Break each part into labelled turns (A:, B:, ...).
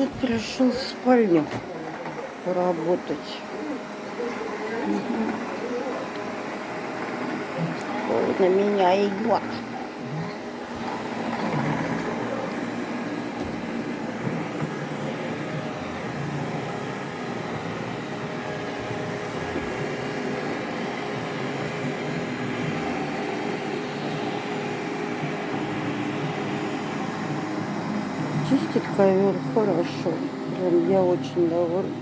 A: Вот пришел в спальню поработать. Ой, на меня идет. Чистит ковер хорошо. Прям я очень довольна.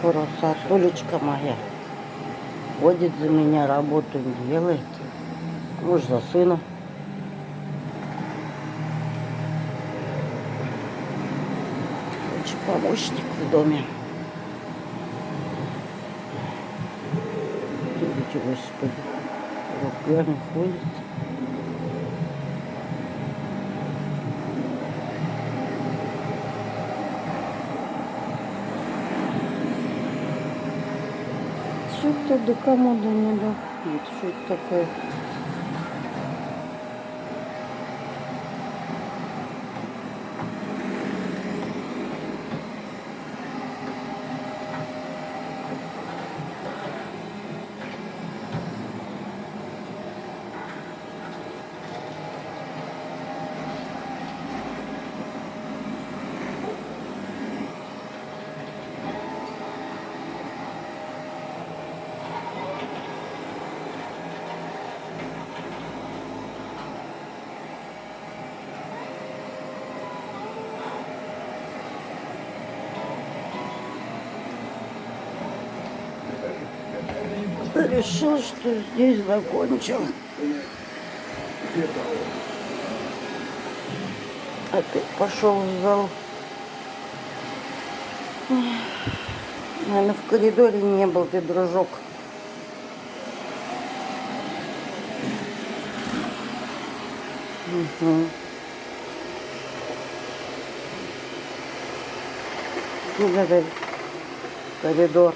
A: Красотулечка моя. Ходит за меня, работу делает. Муж за сына. Очень помощник в доме. Видите, Господи, руками ходит. Что-то до комода не доходит. Что это такое? Решил, что здесь закончил. Опять пошел в зал. Наверное, в коридоре не был ты, дружок. Угу. Вот это коридор.